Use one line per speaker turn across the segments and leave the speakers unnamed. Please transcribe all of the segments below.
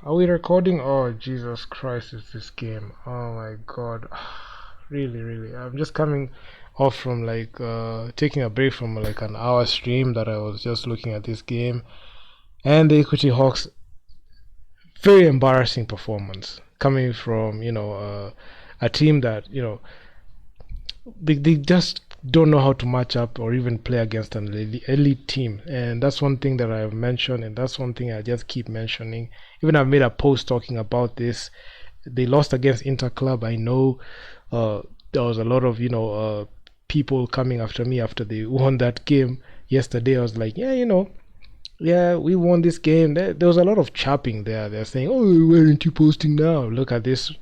Are we recording? Oh, Jesus Christ, it's this game. Oh my God. Really. I'm just coming off from taking a break from like an hour stream that I was just looking at this game. And the Equity Hawks, very embarrassing performance coming from, a team that, they just don't know how to match up or even play against an elite team. And that's one thing that I've mentioned, and that's one thing I just keep mentioning. Even I've made a post talking about this. They lost against Inter Club. I know there was a lot of people coming after me after they won that game yesterday. I was like, yeah, we won this game. There was a lot of chapping there. They're saying, oh, why aren't you posting now? Look at this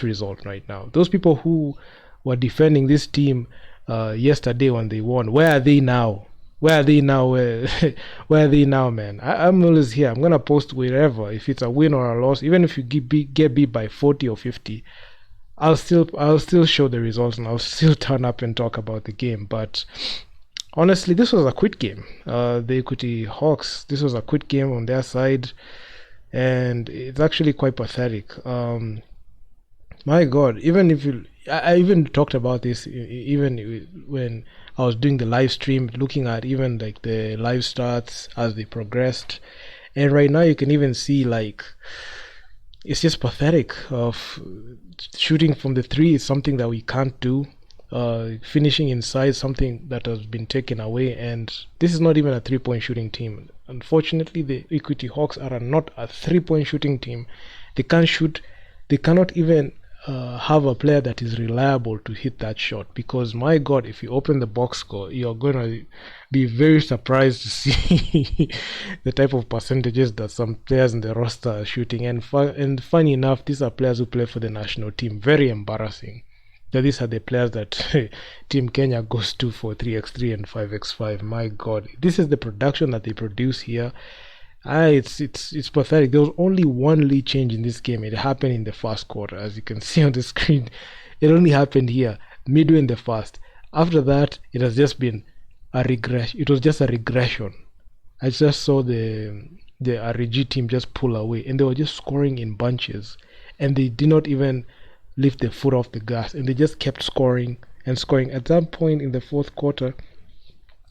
result right now. Those people who were defending this team yesterday when they won, where are they now? Where are they now? Where are they now, man? I'm always here. I'm gonna post wherever. If it's a win or a loss, even if you get beat by 40 or 50, I'll still show the results and I'll still turn up and talk about the game. But honestly, this was a quit game. The Equity Hawks, this was a quit game on their side, and it's actually quite pathetic. My God, even if you, I even talked about this even when I was doing the live stream, looking at even like the live stats as they progressed, and right now you can even see like it's just pathetic. Of shooting from the three is something that we can't do. Finishing inside something that has been taken away, and this is not even a 3-point shooting team. Unfortunately, the Equity Hawks are not a 3-point shooting team. They can't shoot. They cannot even have a player that is reliable to hit that shot, because my God, if you open the box score, you're gonna be very surprised to see the type of percentages that some players in the roster are shooting. And funny enough, these are players who play for the national team. Very embarrassing that these are the players that Team Kenya goes to for 3x3 and 5x5. My God, this is the production that they produce here. It's pathetic. There was only one lead change in this game. It happened in the first quarter, as you can see on the screen. It only happened here, midway in the first. After that, it has just been a regression. It was just a regression. I just saw the REG team just pull away, and they were just scoring in bunches, and they did not even lift their foot off the gas, and they just kept scoring and scoring. At that point in the fourth quarter,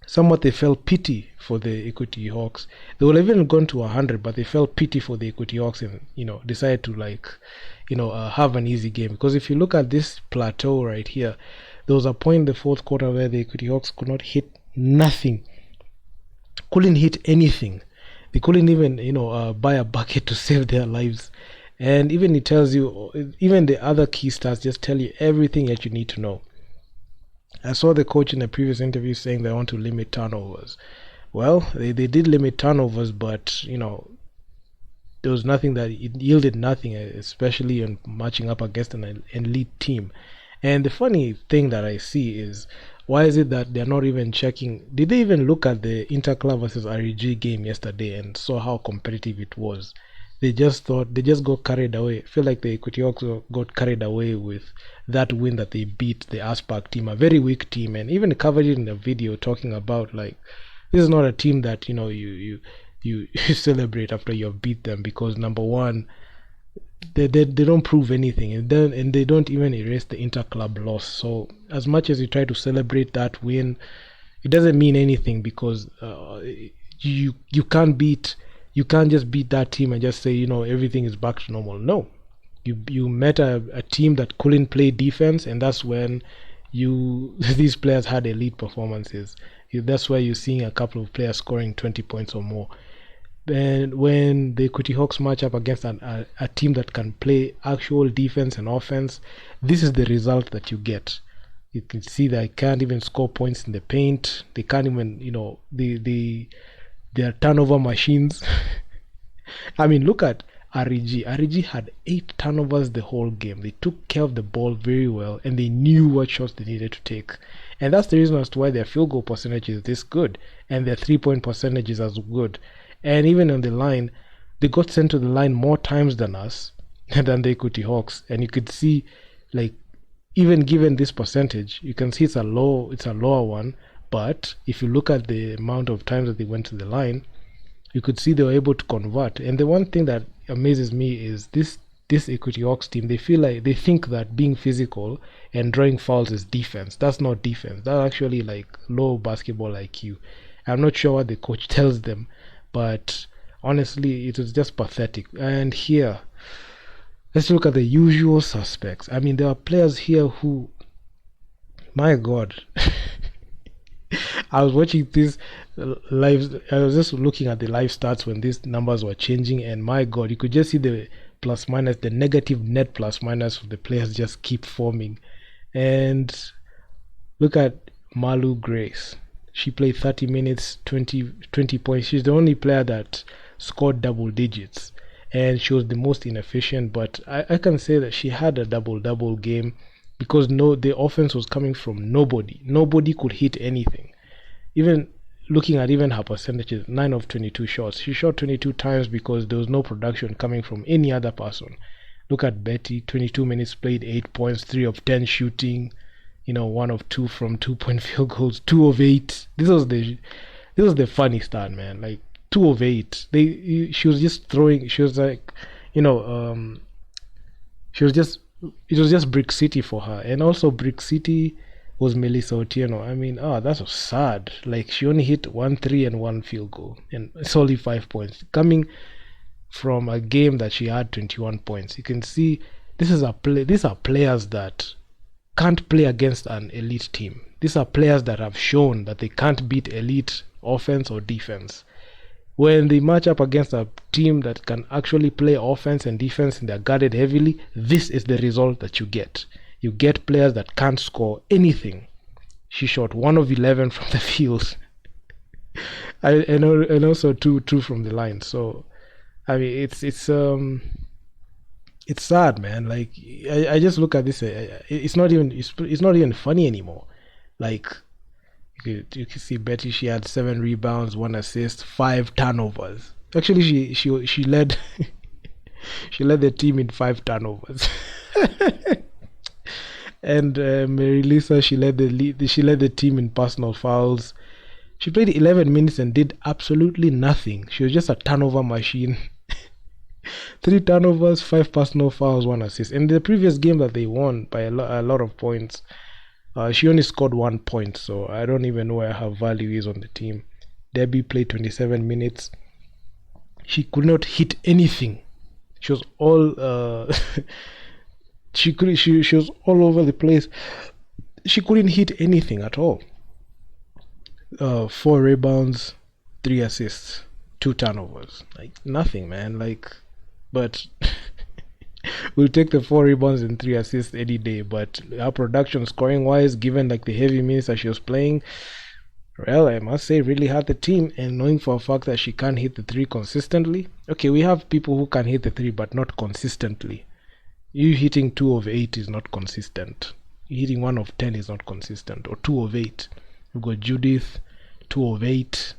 somewhat they felt pity for the Equity Hawks. They would have even gone to 100, but they felt pity for the Equity Hawks and decided to have an easy game. Because if you look at this plateau right here, there was a point in the fourth quarter where the Equity Hawks could not hit nothing, couldn't hit anything. They couldn't even buy a bucket to save their lives. And even it tells you, even the other key stats just tell you everything that you need to know. I saw the coach in a previous interview saying they want to limit turnovers. Well, they did limit turnovers, but there was nothing that it yielded nothing, especially in matching up against an elite team. And the funny thing that I see is, why is it that they're not even checking? Did they even look at the Interclub versus REG game yesterday and saw how competitive it was? They just got carried away. I feel like the Equity Hawks got carried away with that win that they beat the Aspak team, a very weak team, and even covered it in the video talking about like this is not a team that you celebrate after you've beat them, because number one, they don't prove anything, and they don't even erase the interclub loss. So as much as you try to celebrate that win, it doesn't mean anything, because you can't just beat that team and just say everything is back to normal. No, you met a team that couldn't play defense, and that's when these players had elite performances. That's why you're seeing a couple of players scoring 20 points or more. And when the Equity Hawks match up against a team that can play actual defense and offense, this is the result that you get. You can see that they can't even score points in the paint. They can't even they're turnover machines. I mean, look at REG. REG had 8 turnovers the whole game. They took care of the ball very well, and they knew what shots they needed to take. And that's the reason as to why their field goal percentage is this good, and their 3-point percentage is as good. And even on the line, they got sent to the line more times than us, than the Equity Hawks. And you could see, like, even given this percentage, you can see it's a lower one. But if you look at the amount of times that they went to the line, you could see they were able to convert. And the one thing that amazes me is this Equity Hawks team. They think that being physical and drawing fouls is defense. That's not defense. That's actually like low basketball IQ. I'm not sure what the coach tells them, but honestly, it was just pathetic. And here, let's look at the usual suspects. I mean, there are players here who, my God. I was watching this live. I was just looking at the live stats when these numbers were changing, and my God, you could just see the plus minus, the negative net plus minus of the players just keep forming. And look at Malu Grace. She played 30 minutes, 20 points. She's the only player that scored double digits, and she was the most inefficient. But I can say that she had a double game because the offense was coming from nobody. Nobody could hit anything. Even looking at even her percentages, 9 of 22 shots. She shot 22 times because there was no production coming from any other person. Look at Betty, 22 minutes played, 8 points, 3 of 10 shooting, 1 of 2 from 2-point field goals, 2 of 8. This was the funny start, man. Like 2 of 8. She was just throwing. She was like, she was just. It was just Brick City for her, and also Brick City was Melissa Otieno. I mean, that was sad. Like she only hit 1 3 and 1 field goal, and it's only 5 points coming from a game that she had 21 points. You can see these are players that can't play against an elite team. These are players that have shown that they can't beat elite offense or defense. When they match up against a team that can actually play offense and defense and they're guarded heavily, this is the result that you get. You get players that can't score anything. She shot 1 of 11 from the field. and also 2 from the line. So, I mean, it's sad, man. Like I just look at this. It's not even funny anymore. Like you can see Betty. She had 7 rebounds, 1 assist, 5 turnovers. Actually, she led she led the team in 5 turnovers. And Mary Lisa, she led the team in personal fouls. She played 11 minutes and did absolutely nothing. She was just a turnover machine. 3 turnovers, 5 personal fouls, 1 assist. In the previous game that they won by a lot of points, she only scored 1 point, so I don't even know where her value is on the team. Debbie played 27 minutes. She could not hit anything. She was all she was all over the place. She couldn't hit anything at all. 4 rebounds, 3 assists, 2 turnovers. Like nothing, man. But we'll take the 4 rebounds and 3 assists any day. But her production scoring wise, given like the heavy minutes that she was playing, well, I must say really hurt the team. And knowing for a fact that she can't hit the 3 consistently. Okay, we have people who can hit the 3 but not consistently. You hitting 2 of 8 is not consistent. You hitting 1 of 10 is not consistent. Or 2 of 8. You've got Judith, 2 of 8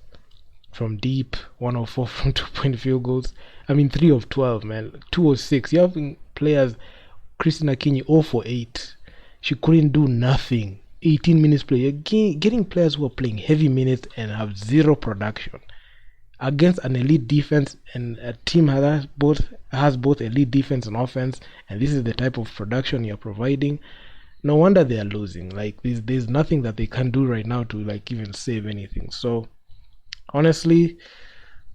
from deep, 1 of 4 from 2-point field goals. I mean 3 of 12, man. 2 of 6. You have players, Christina Kenyan, 0 for 8. She couldn't do nothing. 18 minutes play. You're getting players who are playing heavy minutes and have 0 production against an elite defense, and a team has both elite defense and offense, and this is the type of production you're providing. No wonder they are losing. Like there's nothing that they can do right now to like even save anything. So honestly,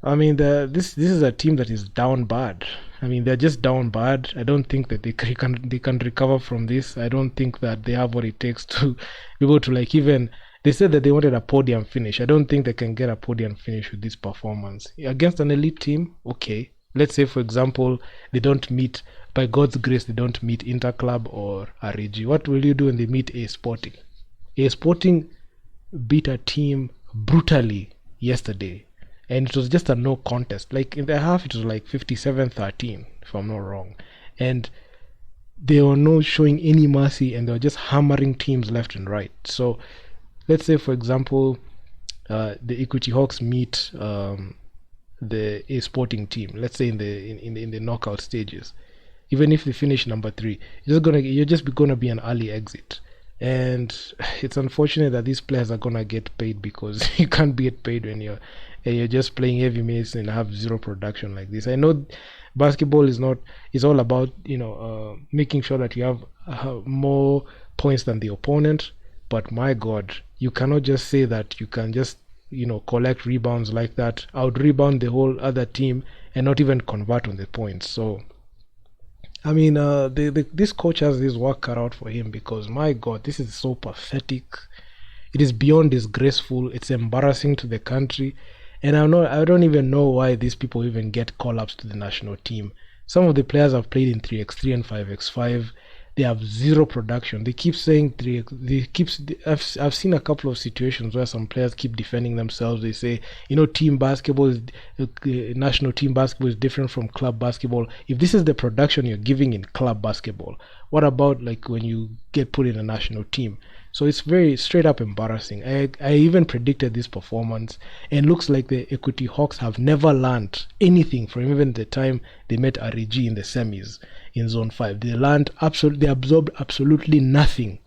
I mean this is a team that is down bad. I mean they're just down bad. I don't think that they can recover from this. I don't think that they have what it takes to be able to like even. They said that they wanted a podium finish. I don't think they can get a podium finish with this performance. Against an elite team, okay. Let's say, for example, they don't meet, by God's grace, they don't meet Interclub or REG. What will you do when they meet A Sporting? A Sporting beat a team brutally yesterday. And it was just a no contest. Like in the half, it was like 57-13, if I'm not wrong. And they were not showing any mercy, and they were just hammering teams left and right. So let's say, for example, the Equity Hawks meet the A Sporting team. Let's say in the knockout stages. Even if they finish number 3, you're just gonna be an early exit. And it's unfortunate that these players are gonna get paid, because you can't get paid when you're just playing heavy minutes and have 0 production like this. I know Basketball is not. It's all about making sure that you have more points than the opponent. But my God, you cannot just say that you can just collect rebounds like that, out rebound the whole other team, and not even convert on the points. So I mean, this coach has this work cut out for him, because my God, this is so pathetic. It is beyond disgraceful. It's embarrassing to the country, and I don't even know why these people even get call-ups to the national team. Some of the players have played in 3x3 and 5x5. They have zero production. They keep saying 3. They keep. I've seen a couple of situations where some players keep defending themselves. They say, team basketball is national team basketball is different from club basketball. If this is the production you're giving in club basketball, what about like when you get put in a national team? So it's very straight up embarrassing. I even predicted this performance, and looks like the Equity Hawks have never learned anything from even the time they met REG in the semis in Zone 5. They absorbed absolutely nothing.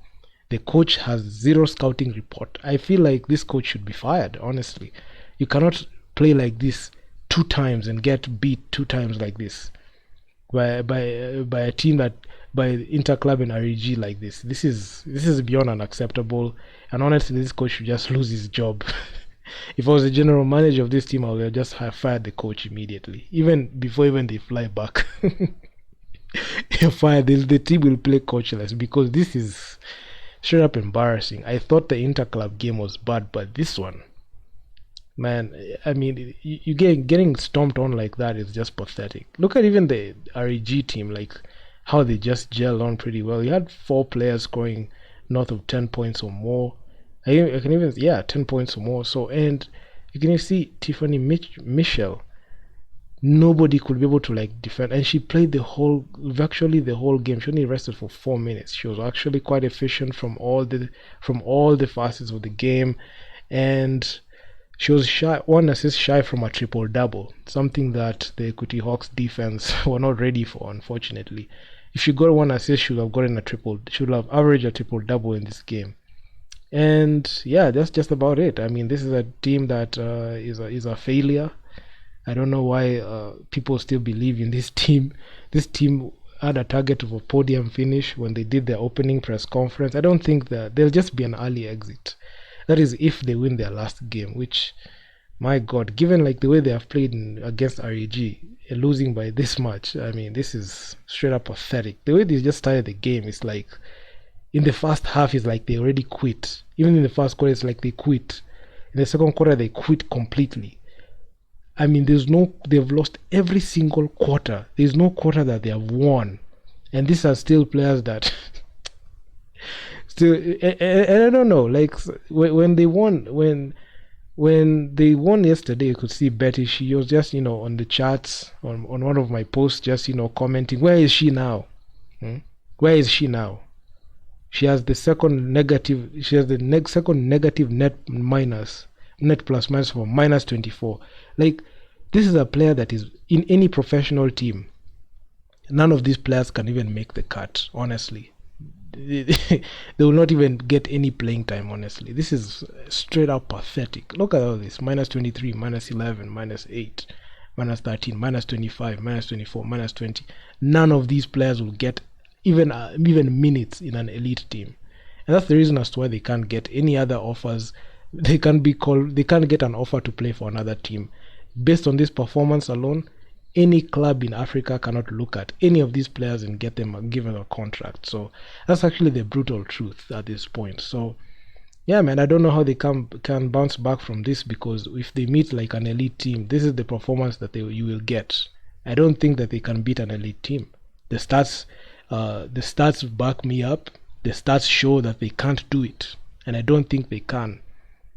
The coach has zero scouting report. I feel like this coach should be fired, honestly. You cannot play like this 2 times and get beat 2 times like this by a team that by Interclub and REG like this. This is beyond unacceptable, and honestly, this coach should just lose his job. If I was the general manager of this team, I would have just fired the coach immediately, even before even they fly back. Fire the team will play coachless, because this is straight up embarrassing. I thought the Interclub game was bad, but this one, man, I mean, you getting stomped on like that is just pathetic. Look at even the REG team, like how they just gelled on pretty well. You had 4 players scoring north of 10 points or more. I can even 10 points or more. So, and you can even see Tiffany Michelle. Nobody could be able to like defend, and she played virtually the whole game. She only rested for 4 minutes. She was actually quite efficient from all the facets of the game, and she was 1 assist shy from a triple double, something that the Equity Hawks defense were not ready for, unfortunately. If she got 1 assist, she would have gotten she would have averaged a triple double in this game. And yeah, that's just about it. I mean, this is a team that is a failure. I don't know why people still believe in this team. This team had a target of a podium finish when they did their opening press conference. I don't think that there'll just be an early exit. That is if they win their last game, which, my God, given like the way they have played against REG, losing by this much, I mean, this is straight up pathetic. The way they just started the game is like, in the first half, it's like they already quit. Even in the first quarter, it's like they quit. In the second quarter, they quit completely. I mean, they've lost every single quarter. There's no quarter that they have won. And these are still players that still, and I don't know, like when they won yesterday, you could see Betty. She was just on the charts on one of my posts, just commenting, where is she now? Where is she now? She has the second negative. She has the second negative net plus minus for minus 24. Like, this is a player that is in any professional team. None of these players can even make the cut, honestly. They will not even get any playing time, honestly. This is straight up pathetic. Look at all this. Minus 23, minus 11, minus 8, minus 13, minus 25, minus 24, minus 20. None of these players will get even minutes in an elite team. And that's the reason as to why they can't get any other offers. They can't get an offer to play for another team. Based on this performance alone, any club in Africa cannot look at any of these players and get them given a contract. So that's actually the brutal truth at this point. So yeah, man, I don't know how they can bounce back from this, because if they meet like an elite team, this is the performance that you will get. I don't think that they can beat an elite team. The stats back me up. The stats show that they can't do it, and I don't think they can.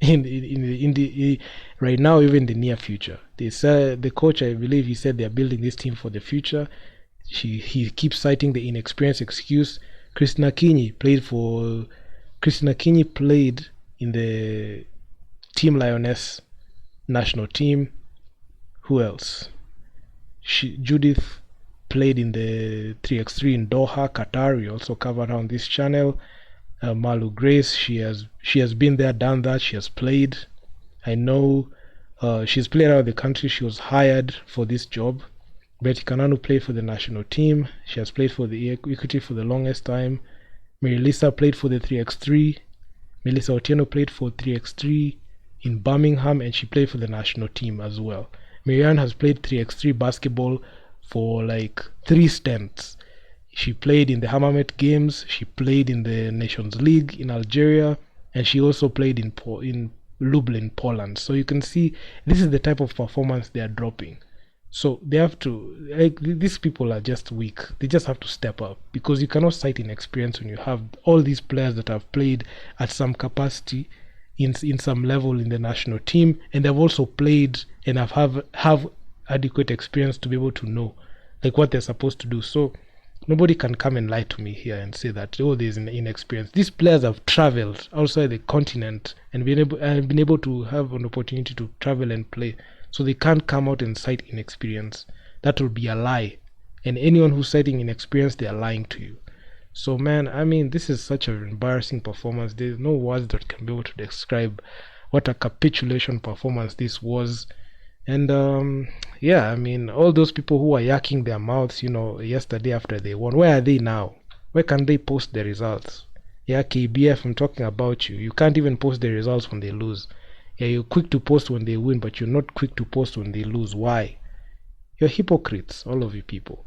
In the right now, even in the near future, they said, the coach, I believe he said they are building this team for the future. He keeps citing the inexperienced excuse. Christina Kinyi played in the Team Lioness national team. Who else? Judith played in the 3x3 in Doha, Qatar. We also covered her on this channel. Malu Grace, she has been there, done that. She has played. I know she's played out of the country. She was hired for this job. Betty Kananu played for the national team. She has played for the Equity for the longest time. Mary Lisa played for the 3x3. Melissa Otieno played for 3x3 in Birmingham, and she played for the national team as well. Marianne has played 3x3 basketball for like 3 stints. She played in the Hammamet Games, she played in the Nations League in Algeria, and she also played in Lublin, Poland. So you can see this is the type of performance they are dropping. So they have to, like, these people are just weak. They just have to step up, because you cannot cite inexperience when you have all these players that have played at some capacity in some level in the national team, and they've also played and have adequate experience to be able to know like what they're supposed to do. So nobody can come and lie to me here and say that, oh, there's an inexperience. These players have traveled outside the continent and been able to have an opportunity to travel and play. So they can't come out and cite inexperience. That will be a lie. And anyone who's citing inexperience, they are lying to you. So man, I mean, this is such an embarrassing performance. There's no words that can be able to describe what a capitulation performance this was. And yeah, I mean, all those people who were yakking their mouths, yesterday after they won, where are they now? Where can they post the results? Yeah, KBF, I'm talking about you. You can't even post the results when they lose. Yeah, you're quick to post when they win, but you're not quick to post when they lose. Why? You're hypocrites, all of you people.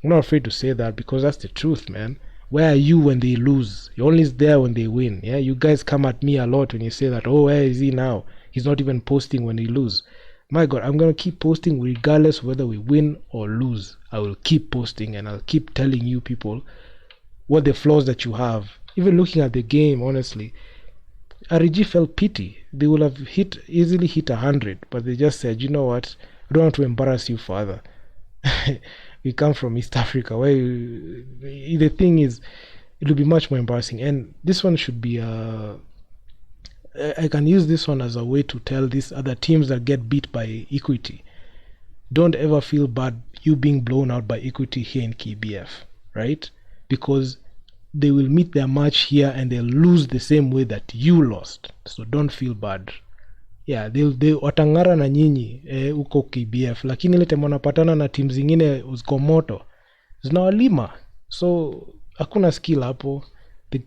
I'm not afraid to say that, because that's the truth, man. Where are you when they lose? You're only there when they win. Yeah, you guys come at me a lot when you say that, oh, where is he now? He's not even posting when he lose. My God, I'm going to keep posting regardless whether we win or lose. I will keep posting, and I'll keep telling you people what the flaws that you have. Even looking at the game, honestly, REG felt pity. They would have easily hit 100, but they just said, you know what, we don't want to embarrass you further. We come from East Africa, where the thing is, it will be much more embarrassing. And this one should be I can use this one as a way to tell these other teams that get beat by Equity, don't ever feel bad you being blown out by Equity here in KBF, right? Because they will meet their match here and they'll lose the same way that you lost. So don't feel bad. Yeah, they watang'ara na nyinyi huko KBF, lakini ile time wanapatana na timu zingine ziko moto zinawalima. So hakuna skill hapo. The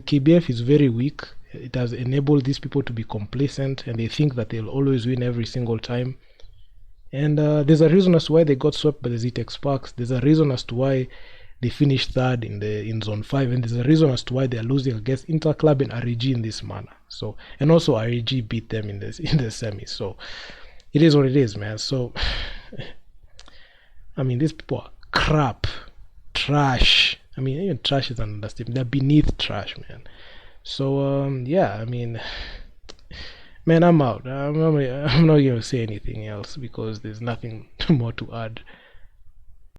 KBF is very weak. It has enabled these people to be complacent, and they think that they'll always win every single time. And there's a reason as to why they got swept by the Zitex Sparks. There's a reason as to why they finished third in Zone 5, and there's a reason as to why they're losing against Interclub and REG in this manner. So, and also REG beat them in the semi. So it is what it is, man. So I mean, these people are crap, trash. I mean, even trash is an understatement. They're beneath trash, man. So yeah, I mean, man, I'm out. I'm not gonna say anything else, because there's nothing more to add.